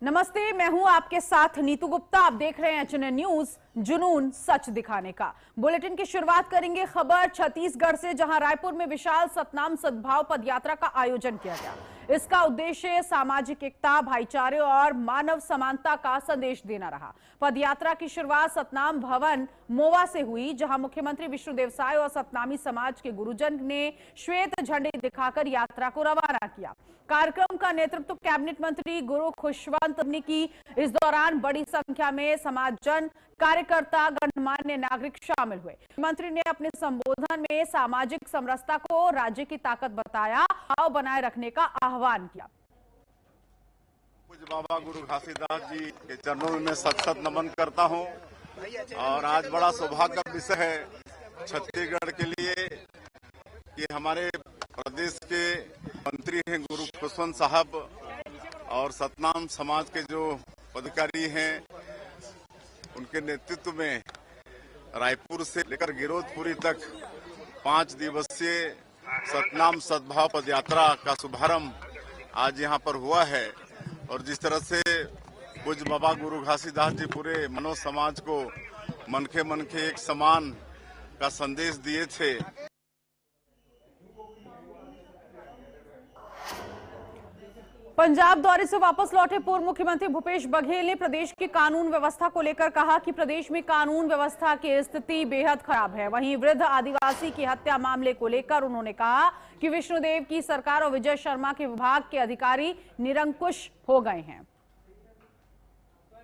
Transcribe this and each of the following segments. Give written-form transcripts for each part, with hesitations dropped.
नमस्ते, मैं हूं आपके साथ नीतू गुप्ता। आप देख रहे हैं एचएनएन न्यूज, जुनून सच दिखाने का। बुलेटिन की शुरुआत करेंगे खबर छत्तीसगढ़ से, जहां रायपुर में विशाल सतनाम सद्भाव पदयात्रा का आयोजन किया गया। इसका उद्देश्य सामाजिक एकता, भाईचारे और मानव समानता का संदेश देना रहा। पदयात्रा की शुरुआत सतनाम भवन मोवा से हुई, जहां मुख्यमंत्री विष्णुदेव साय और सतनामी समाज के गुरुजन ने श्वेत झंडे दिखाकर यात्रा को रवाना किया। कार्यक्रम का नेतृत्व कैबिनेट मंत्री गुरु खुशवंत ने की। इस दौरान बड़ी संख्या में समाजजन, कार्यकर्ता, गणमान्य नागरिक शामिल हुए। मंत्री ने अपने संबोधन में सामाजिक समरसता को राज्य की ताकत बताया, भाव बनाए रखने का आह्वान किया। पूज्य बाबा गुरु घासीदास जी के चरणों में मैं सत नमन करता हूं। और आज बड़ा सौभाग्य का विषय है छत्तीसगढ़ के लिए कि हमारे प्रदेश के मंत्री हैं गुरु खुशवंत साहब और सतनाम समाज के जो पदाधिकारी हैं, उनके नेतृत्व में रायपुर से लेकर गिरोधपुरी तक 5 दिवसीय सतनाम सद्भाव पदयात्रा का शुभारंभ आज यहाँ पर हुआ है। और जिस तरह से पूज्य बाबा गुरु घासीदास जी पूरे मानव समाज को मनखे एक समान का संदेश दिए थे। पंजाब दौरे से वापस लौटे पूर्व मुख्यमंत्री भूपेश बघेल ने प्रदेश की कानून व्यवस्था को लेकर कहा कि प्रदेश में कानून व्यवस्था की स्थिति बेहद खराब है। वहीं वृद्ध आदिवासी की हत्या मामले को लेकर उन्होंने कहा कि विष्णुदेव की सरकार और विजय शर्मा के विभाग के अधिकारी निरंकुश हो गए हैं।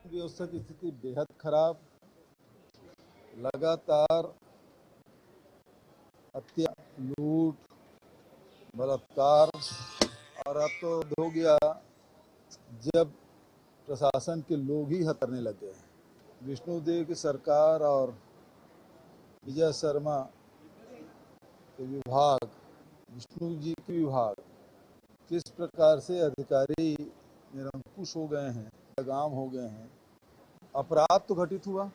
व्यवस्था की स्थिति बेहद खराब, लगातार हत्या, लूट, बलात्कार, और अब तो हो गया जब प्रशासन के लोग ही हत्या करने लगे हैं। विष्णुदेव की सरकार और विजय शर्मा के विभाग, विष्णु जी के विभाग किस प्रकार से अधिकारी निरंकुश हो गए हैं, लगाम हो गए हैं। अपराध तो घटित हुआ,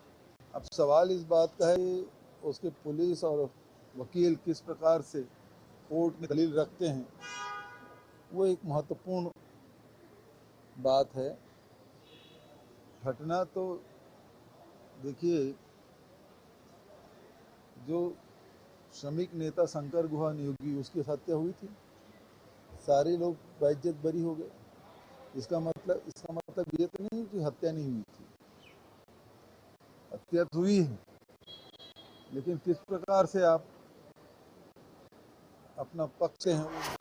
अब सवाल इस बात का है उसके पुलिस और वकील किस प्रकार से कोर्ट में दलील रखते हैं, वो एक महत्वपूर्ण बात है। घटना तो देखिए, जो श्रमिक नेता शंकर गुहा नियोगी, उसकी हत्या हुई थी, सारे लोग बेइज्जत बरी हो गए। इसका मतलब ये तो नहीं कि हत्या नहीं हुई थी, हत्या तो हुई है, लेकिन किस प्रकार से आप अपना पक्ष हैं।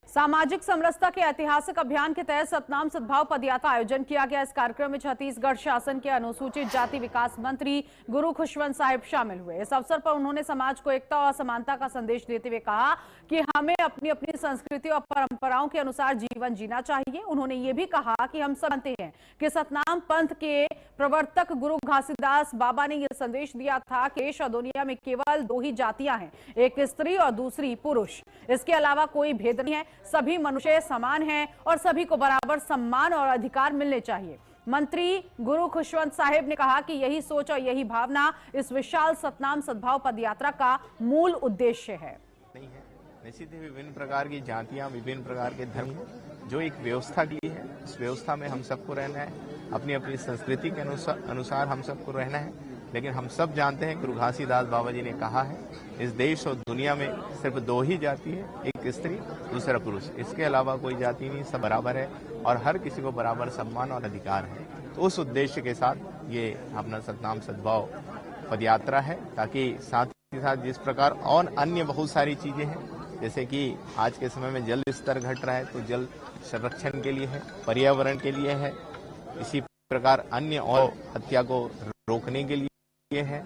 सामाजिक समरसता के ऐतिहासिक अभियान के तहत सतनाम सद्भाव पदयात्रा आयोजन किया गया। इस कार्यक्रम में छत्तीसगढ़ शासन के अनुसूचित जाति विकास मंत्री गुरु खुशवंत साहिब शामिल हुए। इस अवसर पर उन्होंने समाज को एकता और समानता का संदेश देते हुए कहा कि हमें अपनी अपनी संस्कृति और परंपराओं के अनुसार जीवन जीना चाहिए। उन्होंने ये भी कहा कि हम सब जानते हैं कि सतनाम पंथ के प्रवर्तक गुरु घासीदास बाबा ने यह संदेश दिया था कि देश और दुनिया में केवल 2 ही जातियां हैं, एक स्त्री और दूसरी पुरुष। इसके अलावा कोई भेद नहीं है, सभी मनुष्य समान हैं और सभी को बराबर सम्मान और अधिकार मिलने चाहिए। मंत्री गुरु खुशवंत साहिब ने कहा कि यही सोच और यही भावना इस विशाल सतनाम सद्भाव पदयात्रा का मूल उद्देश्य है। निश्चित ही विभिन्न प्रकार की जातियां, विभिन्न प्रकार के धर्म जो एक व्यवस्था की है, इस व्यवस्था में हम सबको रहना है, अपनी अपनी संस्कृति के अनुसार हम सबको रहना है। लेकिन हम सब जानते हैं गुरु घासीदास बाबा जी ने कहा है, इस देश और दुनिया में सिर्फ 2 ही जाति है, एक स्त्री, दूसरा पुरुष। इसके अलावा कोई जाति नहीं, सब बराबर है और हर किसी को बराबर सम्मान और अधिकार है। तो उस उद्देश्य के साथ ये अपना सतनाम सद्भाव पदयात्रा है, ताकि साथ ही साथ जिस प्रकार और अन्य बहुत सारी चीजें हैं, जैसे कि आज के समय में जल स्तर घट रहा है, तो जल संरक्षण के लिए है, पर्यावरण के लिए है, इसी प्रकार अन्य और हत्या को रोकने के लिए है,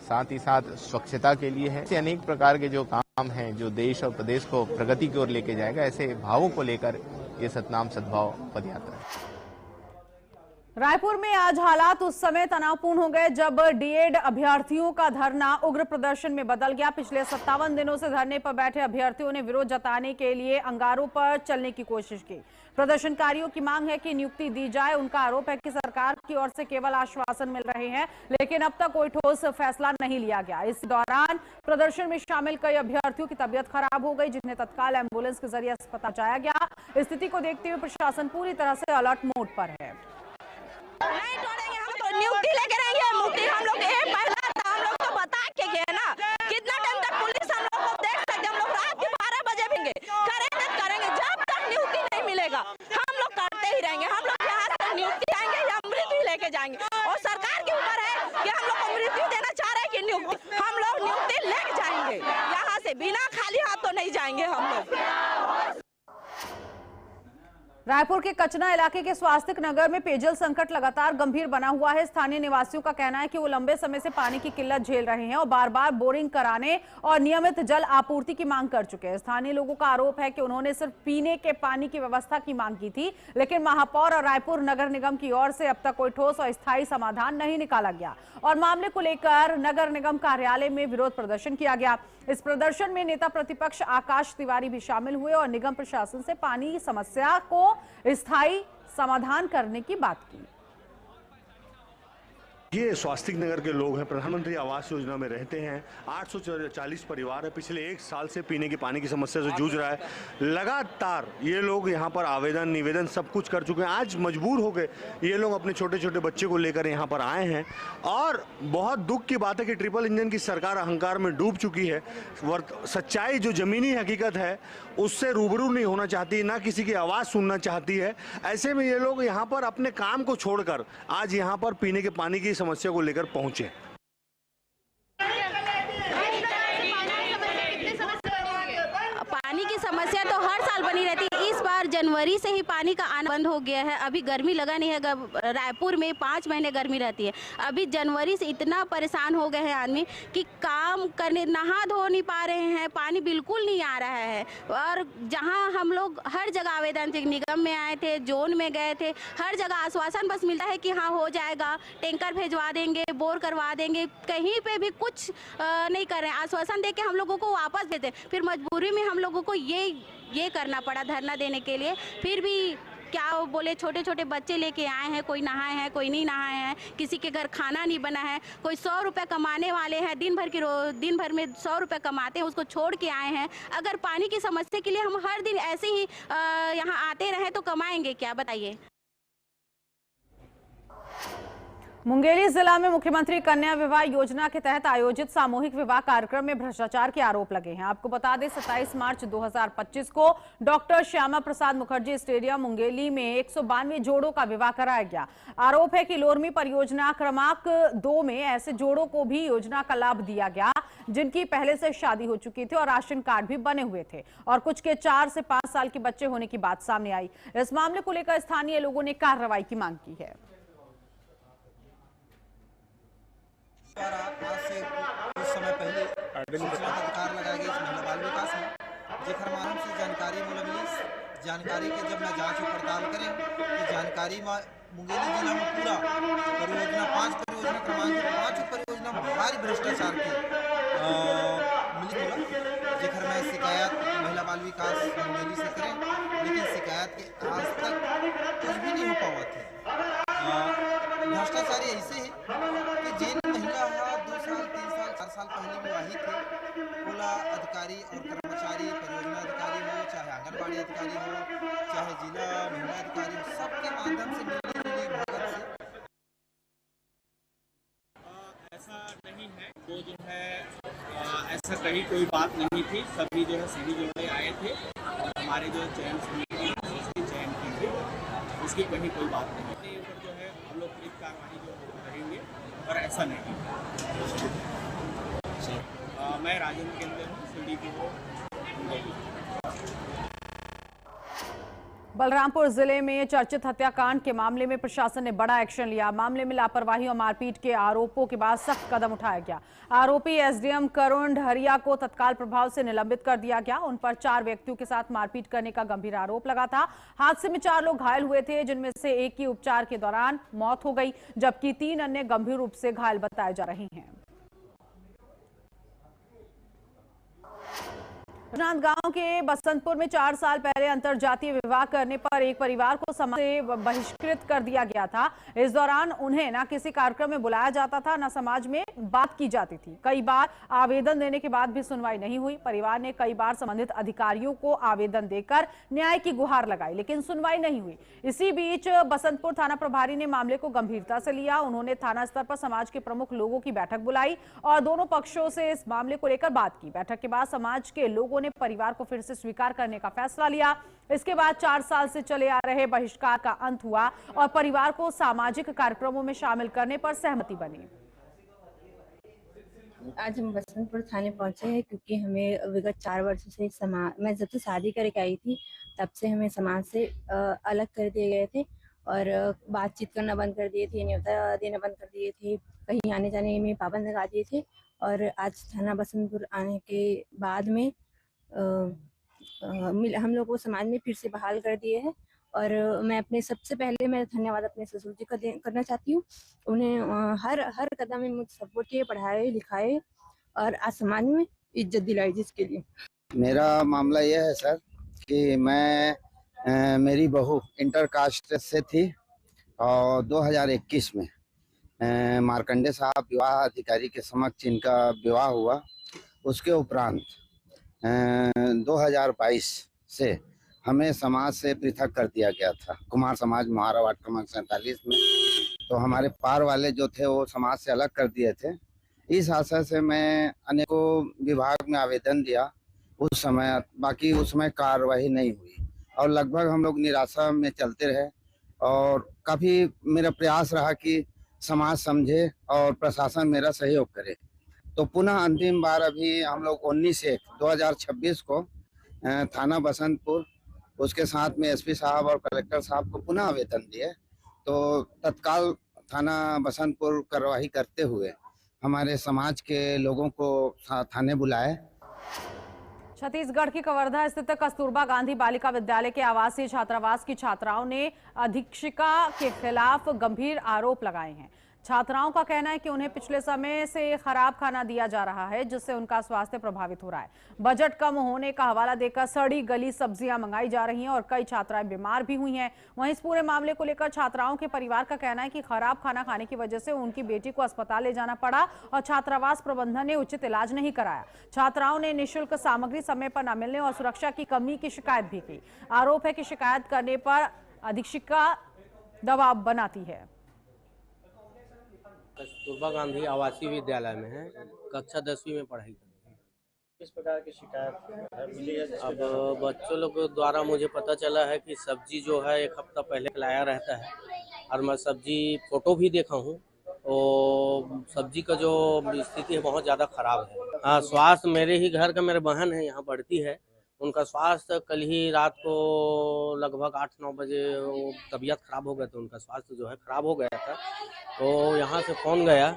साथ ही साथ स्वच्छता के लिए है। ऐसे अनेक प्रकार के जो काम हैं जो देश और प्रदेश को प्रगति की ओर लेके जाएगा, ऐसे भावों को लेकर ये सतनाम सद्भाव पदयात्रा है। रायपुर में आज हालात उस समय तनावपूर्ण हो गए जब डीएड अभ्यर्थियों का धरना उग्र प्रदर्शन में बदल गया। पिछले 57 दिनों से धरने पर बैठे अभ्यर्थियों ने विरोध जताने के लिए अंगारों पर चलने की कोशिश की। प्रदर्शनकारियों की मांग है कि नियुक्ति दी जाए। उनका आरोप है कि सरकार की ओर से केवल आश्वासन मिल रहे हैं, लेकिन अब तक कोई ठोस फैसला नहीं लिया गया। इस दौरान प्रदर्शन में शामिल कई अभ्यर्थियों की तबीयत खराब हो गई, जिन्हें तत्काल एम्बुलेंस के जरिए अस्पताल पहुंचाया गया। स्थिति को देखते हुए प्रशासन पूरी तरह से अलर्ट मोड पर है। नहीं तोड़ेंगे, हम तो नियुक्ति लेके रहेंगे। मुक्ति हम लोग ये पहला था, हम लोग तो बता के गए ना कितना टाइम तक पुलिस हम लोग को देख सकते। हम लोग रात के 12 बजे भी करेंगे जब तक नियुक्ति नहीं मिलेगा हम लोग करते ही रहेंगे। हम लोग यहाँ से नियुक्ति आएंगे या मृत्यु लेके जाएंगे, और सरकार के ऊपर है कि हम लोग को मृत्यु देना चाह रहे हैं कि नियुक्ति। हम लोग नियुक्ति लेके जाएंगे, यहाँ से बिना खाली हाथ तो नहीं जाएंगे हम लोग। रायपुर के कचना इलाके के स्वास्तिक नगर में पेयजल संकट लगातार गंभीर बना हुआ है। स्थानीय निवासियों का कहना है कि वो लंबे समय से पानी की किल्लत झेल रहे हैं और बार बार बोरिंग कराने और नियमित जल आपूर्ति की मांग कर चुके हैं। स्थानीय लोगों का आरोप है कि उन्होंने सिर्फ पीने के पानी की व्यवस्था की मांग की थी, लेकिन महापौर और रायपुर नगर निगम की ओर से अब तक कोई ठोस और स्थायी समाधान नहीं निकाला गया और मामले को लेकर नगर निगम कार्यालय में विरोध प्रदर्शन किया गया। इस प्रदर्शन में नेता प्रतिपक्ष आकाश तिवारी भी शामिल हुए और निगम प्रशासन से पानी की समस्या को स्थायी समाधान करने की बात की। ये स्वास्तिक नगर के लोग हैं, प्रधानमंत्री आवास योजना में रहते हैं। 840 परिवार है, पिछले 1 साल से पीने की पानी की समस्या से जूझ रहा है। लगातार ये लोग यहाँ पर आवेदन निवेदन सब कुछ कर चुके हैं। आज मजबूर हो गए ये लोग अपने छोटे छोटे बच्चे को लेकर यहाँ पर आए हैं और बहुत दुख की बात है कि ट्रिपल इंजन की सरकार अहंकार में डूब चुकी है। सच्चाई जो जमीनी हकीकत है उससे रूबरू नहीं होना चाहती, ना किसी की आवाज़ सुनना चाहती है। ऐसे में ये लोग यहाँ पर अपने काम को छोड़कर आज यहाँ पर पीने के पानी की समस्या को लेकर पहुंचे। पानी की समस्या तो हर साल बनी रहती है। इस बार जनवरी से ही पानी का आना बंद हो गया है। अभी गर्मी लगा नहीं है, रायपुर में 5 महीने गर्मी रहती है। अभी जनवरी से इतना परेशान हो गए हैं आदमी कि काम करने नहा धो नहीं पा रहे हैं, पानी बिल्कुल नहीं आ रहा है। और जहां हम लोग हर जगह आवेदन थे, निगम में आए थे, जोन में गए थे, हर जगह आश्वासन बस मिलता है कि हाँ हो जाएगा, टैंकर भेजवा देंगे, बोर करवा देंगे। कहीं पे भी कुछ नहीं कर रहे हैं। आश्वासन दे के हम लोगों को वापस भेजते, फिर मजबूरी में हम लोगों को ये करना पड़ा धरना देने के लिए। फिर भी क्या वो बोले, छोटे छोटे बच्चे लेके आए हैं, कोई नहाए हैं कोई नहीं नहाए हैं, किसी के घर खाना नहीं बना है, कोई 100 रुपये कमाने वाले हैं, दिन भर में 100 रुपये कमाते हैं, उसको छोड़ के आए हैं। अगर पानी की समस्या के लिए हम हर दिन ऐसे ही यहाँ आते रहे तो कमाएंगे क्या, बताइए। मुंगेली जिला में मुख्यमंत्री कन्या विवाह योजना के तहत आयोजित सामूहिक विवाह कार्यक्रम में भ्रष्टाचार के आरोप लगे हैं। आपको बता दें 27 मार्च 2025 को डॉक्टर श्यामा प्रसाद मुखर्जी स्टेडियम मुंगेली में 192 जोड़ों का विवाह कराया गया। आरोप है कि लोरमी परियोजना क्रमांक 2 में ऐसे जोड़ों को भी योजना का लाभ दिया गया जिनकी पहले से शादी हो चुकी थी और राशन कार्ड भी बने हुए थे और कुछ के 4 से 5 साल के बच्चे होने की बात सामने आई। इस मामले को लेकर स्थानीय लोगों ने कार्रवाई की मांग की है। आज से कुछ समय पहले सूचना का अधिकार लगाया गया इस महिला बाल विकास में, जेकर माध्यम से जानकारी मिली। जानकारी के जब मैं जांच और पड़ताल करें तो जानकारी में मुंगेली जिला में पूरा परियोजना 5 परियोजना क्रमांक 5 परियोजना में भारी भ्रष्टाचार की मिली होला, जेकर मैं शिकायत महिला बाल विकास मुंगेली से करें, लेकिन शिकायत के आज तक कुछ भी नहीं हो पावा थे। भ्रष्टाचारी ऐसे है कि जिन महिला 2 साल 3 साल 4 साल पहले विवाहित थे, पूरा अधिकारी और कर्मचारी, परियोजना अधिकारी हो, चाहे आंगनबाड़ी अधिकारी हो, चाहे जिला महिला अधिकारी हो, सबके माध्यम से मिली भगत से ऐसा नहीं है। वो जो है ऐसा कहीं कोई बात नहीं थी। सभी जो है सही जोड़े आए थे और हमारे जो चयन समिति उसकी चयन की थी, उसकी कहीं कोई बात नहीं थी। ऊपर जो है हम लोग पुलिस कार्रवाई जो करेंगे, और ऐसा नहीं। मैं राजेंद्र केंद्र हूँ, CDPO। बलरामपुर जिले में चर्चित हत्याकांड के मामले में प्रशासन ने बड़ा एक्शन लिया। मामले में लापरवाही और मारपीट के आरोपों के बाद सख्त कदम उठाया गया। आरोपी एसडीएम करुण ढहरिया को तत्काल प्रभाव से निलंबित कर दिया गया। उन पर 4 व्यक्तियों के साथ मारपीट करने का गंभीर आरोप लगा था। हादसे में 4 लोग घायल हुए थे, जिनमें से एक की उपचार के दौरान मौत हो गई, जबकि 3 अन्य गंभीर रूप से घायल बताए जा रहे हैं। राजनांदगांव के बसंतपुर में 4 साल पहले अंतरजातीय विवाह करने पर एक परिवार को समाज से बहिष्कृत कर दिया गया था। इस दौरान उन्हें न किसी कार्यक्रम में बुलाया जाता था, न समाज में बात की जाती थी। कई बार आवेदन देने के बाद भी सुनवाई नहीं हुई। परिवार ने कई बार संबंधित अधिकारियों को आवेदन देकर न्याय की गुहार लगाई, लेकिन सुनवाई नहीं हुई। इसी बीच बसंतपुर थाना प्रभारी ने मामले को गंभीरता से लिया। उन्होंने थाना स्तर पर समाज के प्रमुख लोगों की बैठक बुलाई और दोनों पक्षों से इस मामले को लेकर बात की। बैठक के बाद समाज के लोगों ने परिवार को फिर से स्वीकार करने का फैसला लिया। इसके बाद 4 साल से चले आ रहे बहिष्कार का अंत हुआ और परिवार को सामाजिक कार्यक्रमों में शामिल करने पर सहमति बनी। आज हम बसंतपुर थाने पहुंचे हैं क्योंकि हमें विगत 4 वर्षों से मैं जब से शादी करके आई थी तब से हमें समाज से अलग कर दिए गए थे और बातचीत करना बंद कर दिए थे, न्योता देना बंद कर दिए थे, कहीं आने जाने में पाबंद लगा दिए थे। और आज थाना बसंतपुर आने के बाद में हम लोग को समाज में फिर से बहाल कर दिए हैं। और मैं अपने सबसे पहले मैं धन्यवाद अपने ससुर जी का करना चाहती हूँ। उन्हें हर कदम में मुझे सपोर्ट किए, पढ़ाए लिखाए और आज समाज में इज्जत दिलाई, जिसके लिए मेरा मामला यह है सर कि मैं मेरी बहू इंटर कास्ट से थी और 2021 में मार्कंडे साहब विवाह अधिकारी के समक्ष इनका विवाह हुआ। उसके उपरांत 2022 से हमें समाज से पृथक कर दिया गया था। कुमार समाज मोहारा वार्ड क्रमांक 47 में तो हमारे पार वाले जो थे वो समाज से अलग कर दिए थे। इस आशय से मैं अनेकों विभाग में आवेदन दिया उस समय, बाकी उसमें कार्रवाई नहीं हुई और लगभग हम लोग निराशा में चलते रहे। और काफ़ी मेरा प्रयास रहा कि समाज समझे और प्रशासन मेरा सहयोग करे। तो पुनः अंतिम बार अभी हम लोग 19/1/2026 को थाना बसंतपुर उसके साथ में एसपी साहब और कलेक्टर साहब को पुनः आवेदन दिए। तो तत्काल थाना बसंतपुर कार्रवाई करते हुए हमारे समाज के लोगों को थाने बुलाए। छत्तीसगढ़ की कवर्धा स्थित कस्तूरबा गांधी बालिका विद्यालय के आवासीय छात्रावास की छात्राओं ने अधीक्षिका के खिलाफ गंभीर आरोप लगाए हैं। छात्राओं का कहना है कि उन्हें पिछले समय से खराब खाना दिया जा रहा है, जिससे उनका स्वास्थ्य प्रभावित हो रहा है। बजट कम होने का हवाला देकर सड़ी गली सब्जियां मंगाई जा रही हैं और कई छात्राएं बीमार भी हुई हैं। वहीं इस पूरे मामले को लेकर छात्राओं के परिवार का कहना है कि खराब खाना खाने की वजह से उनकी बेटी को अस्पताल ले जाना पड़ा और छात्रावास प्रबंधन ने उचित इलाज नहीं कराया। छात्राओं ने निःशुल्क सामग्री समय पर न मिलने और सुरक्षा की कमी की शिकायत भी की। आरोप है कि शिकायत करने पर अधीक्षिका दबाव बनाती है। कस्तूरबा गांधी आवासीय विद्यालय में है, कक्षा 10वीं में पढ़ाई करते हैं। किस प्रकार की शिकायत मिली है? अब बच्चों लोग द्वारा मुझे पता चला है कि सब्जी जो है 1 हफ्ता पहले लाया रहता है और मैं सब्जी फोटो भी देखा हूँ और सब्जी का जो स्थिति है बहुत ज़्यादा खराब है। हाँ, स्वास्थ्य मेरे ही घर का, मेरे बहन है यहाँ पढ़ती है, उनका स्वास्थ्य कल ही रात को लगभग 8-9 बजे तबीयत खराब हो गया था, उनका स्वास्थ्य जो है खराब हो गया था। तो यहाँ से फ़ोन गया,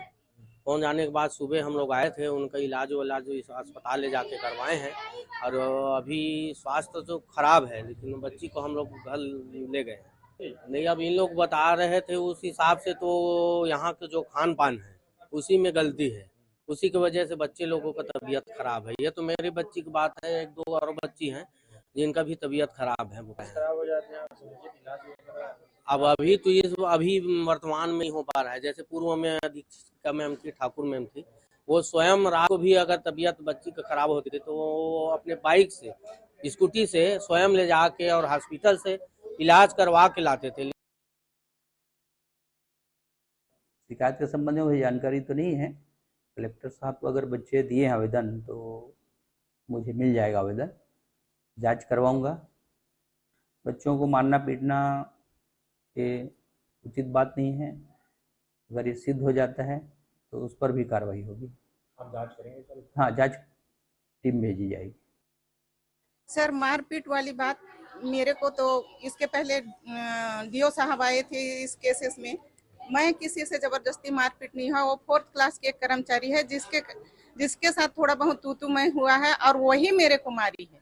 फ़ोन जाने के बाद सुबह हम लोग आए थे, उनका इलाज इस अस्पताल ले जाके करवाए हैं और अभी स्वास्थ्य तो खराब है, लेकिन बच्ची को हम लोग घर ले गए हैं। नहीं, अब इन लोग बता रहे थे उस हिसाब से तो यहाँ के जो खान पान है उसी में गलती है, उसी की वजह से बच्चे लोगों का तबीयत खराब है। ये तो मेरी बच्ची की बात है, 1-2 और बच्ची हैं जिनका भी तबीयत खराब है। खराब हो जाते हैं, अब अभी तो ये अभी वर्तमान में ही हो पा रहा है। जैसे पूर्व में अधीक्षिका मैम थी, ठाकुर मैम थी, वो स्वयं रात को भी अगर तबीयत बच्ची का खराब होती थी तो वो अपने बाइक से, स्कूटी से स्वयं ले जाके और हॉस्पिटल से इलाज करवा के लाते थे। शिकायत के संबंध में मुझे जानकारी तो नहीं है। कलेक्टर साहब को अगर बच्चे दिए हैं आवेदन तो मुझे मिल जाएगा आवेदन, जांच करवाऊंगा। बच्चों को मारना पीटना ये उचित बात नहीं है। अगर ये सिद्ध हो जाता है तो उस पर भी कार्रवाई होगी। आप जांच करेंगे सर? हाँ, जांच टीम भेजी जाएगी। सर, मारपीट वाली बात मेरे को तो इसके पहले डीओ साहब आए थे इस केसेस में। मैं किसी से जबरदस्ती मारपीट नहीं हुआ। वो 4th क्लास के एक कर्मचारी है जिसके साथ थोड़ा बहुत तू मैं हुआ है और वही मेरे को मारी है,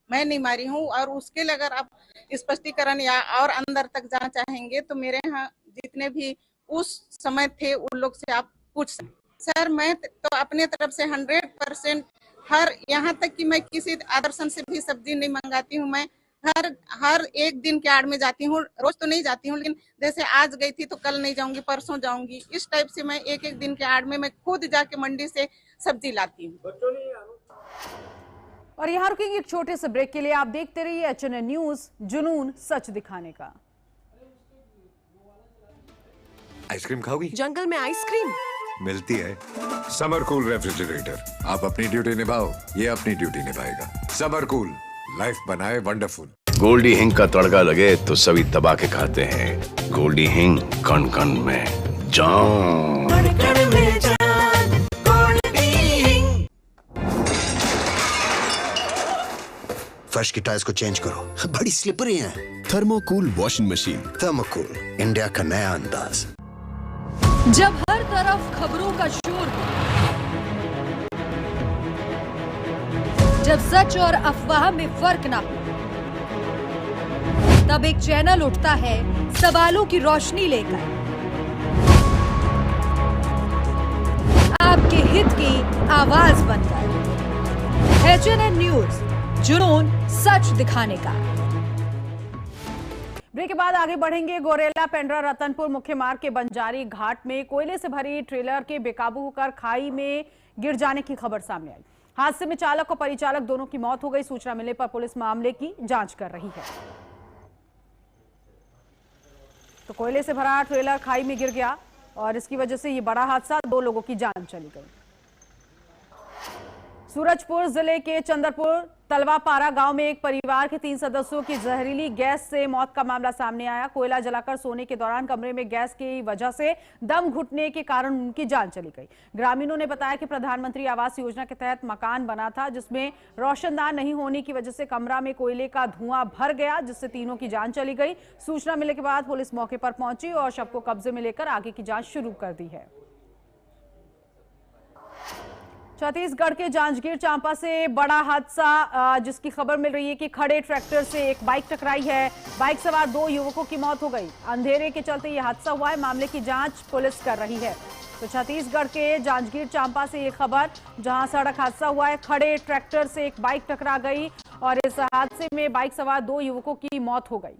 मैं नहीं मारी हूँ। और उसके लिए अगर आप स्पष्टीकरण या और अंदर तक जाना चाहेंगे तो मेरे यहाँ जितने भी उस समय थे उन लोग से आप पूछ सकते। सर मैं तो अपने तरफ से 100% हर यहाँ तक कि मैं किसी आदर्शन से भी सब्जी नहीं मंगाती हूँ। मैं हर एक दिन के आड़ में जाती हूँ, रोज तो नहीं जाती हूँ, लेकिन जैसे आज गई थी तो कल नहीं जाऊंगी, परसों जाऊंगी, इस टाइप से मैं एक दिन के आड़ में मैं खुद जाके मंडी से सब्जी लाती हूँ। और यहाँ रुकेंगे एक छोटे से ब्रेक के लिए। आप देखते रहिए HNN न्यूज, जुनून सच दिखाने का। आइसक्रीम खाओगी? जंगल में आइसक्रीम मिलती है। समर कूल रेफ्रिजरेटर, आप अपनी ड्यूटी निभाओ, ये अपनी ड्यूटी निभाएगा। समर कूल, लाइफ बनाए वंडरफुल। गोल्डी हिंग का तड़का लगे तो सभी दबा के खाते हैं। गोल्डी हिंग, कण कण में जान। फर्श की टाइल्स को चेंज करो, बड़ी स्लिपरी हैं। थर्मोकूल वॉशिंग मशीन। थर्मोकूल, इंडिया का नया अंदाज। जब हर तरफ खबरों का शोर हो, जब सच और अफवाह में फर्क ना हो, तब एक चैनल उठता है सवालों की रोशनी लेकर, आपके हित की आवाज बनकर। HNN न्यूज, जुनून सच दिखाने का। ब्रेक के बाद आगे बढ़ेंगे। गोरेला पेंड्रा रतनपुर मुख्य मार्ग के बंजारी घाट में कोयले से भरी ट्रेलर के बेकाबू होकर खाई में गिर जाने की खबर सामने आई। हादसे में चालक और परिचालक दोनों की मौत हो गई। सूचना मिलने पर पुलिस मामले की जांच कर रही है। तो कोयले से भरा ट्रेलर खाई में गिर गया और इसकी वजह से ये बड़ा हादसा, 2 लोगों की जान चली गई। सूरजपुर जिले के चंद्रपुर तलवापारा गांव में एक परिवार के 3 सदस्यों की जहरीली गैस से मौत का मामला सामने आया। कोयला जलाकर सोने के दौरान कमरे में गैस की वजह से दम घुटने के कारण उनकी जान चली गई। ग्रामीणों ने बताया कि प्रधानमंत्री आवास योजना के तहत मकान बना था, जिसमें रोशनदान नहीं होने की वजह से कमरा में कोयले का धुआं भर गया, जिससे तीनों की जान चली गई। सूचना मिलने के बाद पुलिस मौके पर पहुंची और शव को कब्जे में लेकर आगे की जांच शुरू कर दी है। छत्तीसगढ़ के जांजगीर चांपा से बड़ा हादसा, जिसकी खबर मिल रही है कि खड़े ट्रैक्टर से एक बाइक टकराई है। बाइक सवार 2 युवकों की मौत हो गई। अंधेरे के चलते यह हादसा हुआ है। मामले की जांच पुलिस कर रही है। तो छत्तीसगढ़ के जांजगीर चांपा से ये खबर, जहां सड़क हादसा हुआ है, खड़े ट्रैक्टर से एक बाइक टकरा गई और इस हादसे में बाइक सवार 2 युवकों की मौत हो गई।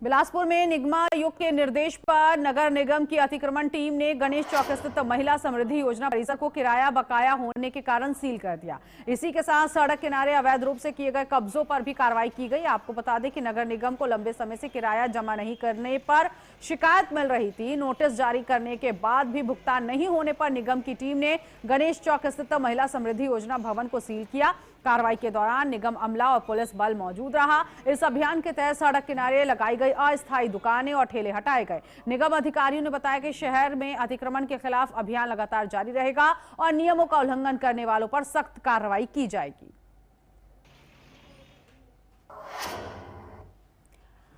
बिलासपुर में निगमा आयोग के निर्देश पर नगर निगम की अतिक्रमण टीम ने गणेश चौक स्थित महिला समृद्धि योजना परिसर को किराया बकाया होने के कारण सील कर दिया। इसी के साथ सड़क किनारे अवैध रूप से किए गए कब्जों पर भी कार्रवाई की गई। आपको बता दें कि नगर निगम को लंबे समय से किराया जमा नहीं करने पर शिकायत मिल रही थी। नोटिस जारी करने के बाद भी भुगतान नहीं होने पर निगम की टीम ने गणेश चौक स्थित महिला समृद्धि योजना भवन को सील किया। कार्रवाई के दौरान निगम अमला और पुलिस बल मौजूद रहा। इस अभियान के तहत सड़क किनारे लगाई गई अस्थायी दुकानें और ठेले हटाए गए। निगम अधिकारियों ने बताया कि शहर में अतिक्रमण के खिलाफ अभियान लगातार जारी रहेगा और नियमों का उल्लंघन करने वालों पर सख्त कार्रवाई की जाएगी।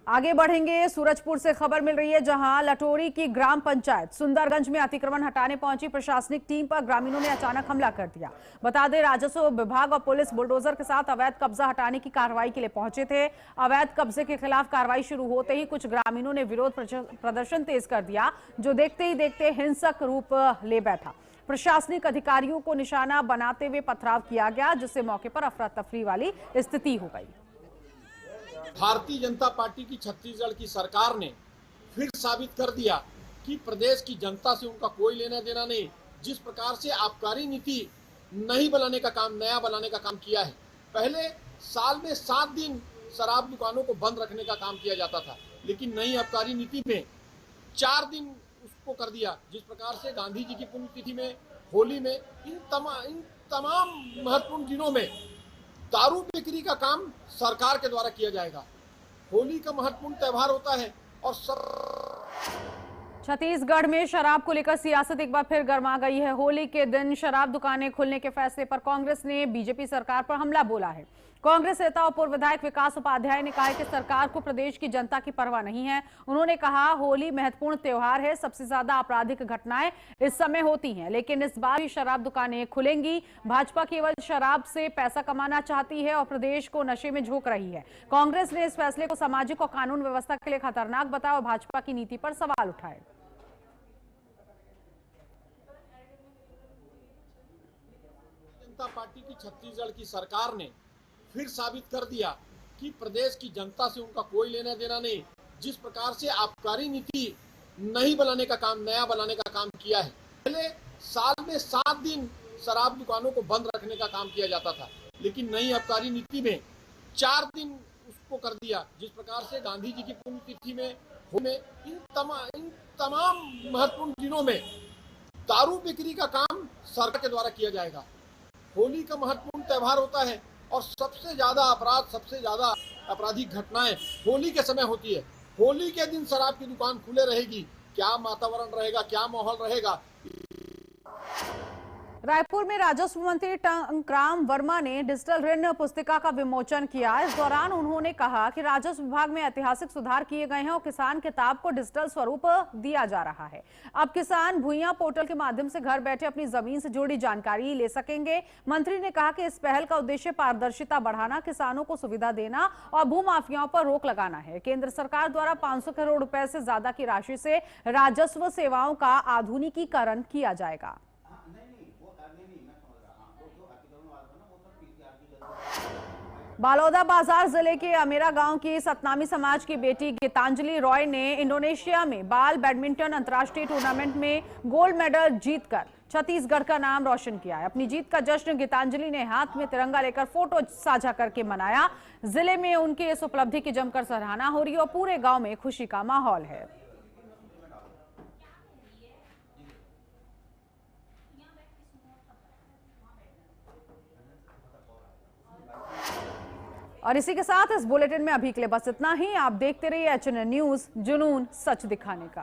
आगे बढ़ेंगे। सूरजपुर से खबर मिल रही है, जहां लटोरी की ग्राम पंचायत सुंदरगंज में अतिक्रमण हटाने पहुंची प्रशासनिक टीम पर ग्रामीणों ने अचानक हमला कर दिया। बता दें, राजस्व विभाग और पुलिस बुलडोजर के साथ अवैध कब्जा हटाने की कार्रवाई के लिए पहुंचे थे। अवैध कब्जे के खिलाफ कार्रवाई शुरू होते ही कुछ ग्रामीणों ने विरोध प्रदर्शन तेज कर दिया, जो देखते ही देखते हिंसक रूप ले बैठा। प्रशासनिक अधिकारियों को निशाना बनाते हुए पथराव किया गया, जिससे मौके पर अफरा तफरी वाली स्थिति हो गई। भारतीय जनता पार्टी की छत्तीसगढ़ की सरकार ने फिर साबित कर दिया कि प्रदेश की जनता से उनका कोई लेना देना नहीं। जिस प्रकार से आबकारी नीति नहीं बनाने का काम, नया बनाने का काम किया है। पहले साल में 7 दिन शराब दुकानों को बंद रखने का काम किया जाता था, लेकिन नई आबकारी नीति में 4 दिन उसको कर दिया। जिस प्रकार से गांधी जी की पुण्यतिथि में, होली में, इन तमाम महत्वपूर्ण दिनों में दारू बिक्री का काम सरकार के द्वारा किया जाएगा। होली का महत्वपूर्ण त्योहार होता है और छत्तीसगढ़ में शराब को लेकर सियासत एक बार फिर गर्मा गई है। होली के दिन शराब दुकानें खुलने के फैसले पर कांग्रेस ने बीजेपी सरकार पर हमला बोला है। कांग्रेस नेता और पूर्व विधायक विकास उपाध्याय ने कहा है कि सरकार को प्रदेश की जनता की परवाह नहीं है। उन्होंने कहा, होली महत्वपूर्ण त्योहार है, सबसे ज्यादा आपराधिक घटनाएं इस समय होती हैं, लेकिन इस बार भी शराब दुकानें खुलेंगी। भाजपा केवल शराब से पैसा कमाना चाहती है और प्रदेश को नशे में झोंक रही है। कांग्रेस ने इस फैसले को सामाजिक और कानून व्यवस्था के लिए खतरनाक बताया और भाजपा की नीति पर सवाल उठाए। जनता पार्टी की छत्तीसगढ़ की सरकार ने फिर साबित कर दिया कि प्रदेश की जनता से उनका कोई लेना देना नहीं। जिस प्रकार से आबकारी नीति नया बनाने का काम किया है। पहले साल में 7 दिन शराब दुकानों को बंद रखने का काम किया जाता था, लेकिन नई आबकारी नीति में 4 दिन उसको कर दिया। जिस प्रकार से गांधी जी की पुण्यतिथि में इन तमाम महत्वपूर्ण दिनों में दारू बिक्री का काम सरकार के द्वारा किया जाएगा। होली का महत्वपूर्ण त्योहार होता है और सबसे ज्यादा अपराध, सबसे ज्यादा आपराधिक घटनाएं होली के समय होती है। होली के दिन शराब की दुकान खुले रहेगी, क्या वातावरण रहेगा, क्या माहौल रहेगा। रायपुर में राजस्व मंत्री टंकराम वर्मा ने डिजिटल ऋण पुस्तिका का विमोचन किया। इस दौरान उन्होंने कहा कि राजस्व विभाग में ऐतिहासिक सुधार किए गए हैं और किसान किताब को डिजिटल स्वरूप दिया जा रहा है। अब किसान भुइयां पोर्टल के माध्यम से घर बैठे अपनी जमीन से जुड़ी जानकारी ले सकेंगे। मंत्री ने कहा कि इस पहल का उद्देश्य पारदर्शिता बढ़ाना, किसानों को सुविधा देना और भूमाफियाओं पर रोक लगाना है। केंद्र सरकार द्वारा 500 करोड़ रुपए से ज्यादा की राशि से राजस्व सेवाओं का आधुनिकीकरण किया जाएगा। बालोदा बाजार जिले के अमेरा गांव की सतनामी समाज की बेटी गीतांजलि रॉय ने इंडोनेशिया में बाल बैडमिंटन अंतर्राष्ट्रीय टूर्नामेंट में गोल्ड मेडल जीतकर छत्तीसगढ़ का नाम रोशन किया है। अपनी जीत का जश्न गीतांजलि ने हाथ में तिरंगा लेकर फोटो साझा करके मनाया। जिले में उनकी इस उपलब्धि की जमकर सराहना हो रही है और पूरे गांव में खुशी का माहौल है। और इसी के साथ इस बुलेटिन में अभी के लिए बस इतना ही। आप देखते रहिए HNN न्यूज, जुनून सच दिखाने का।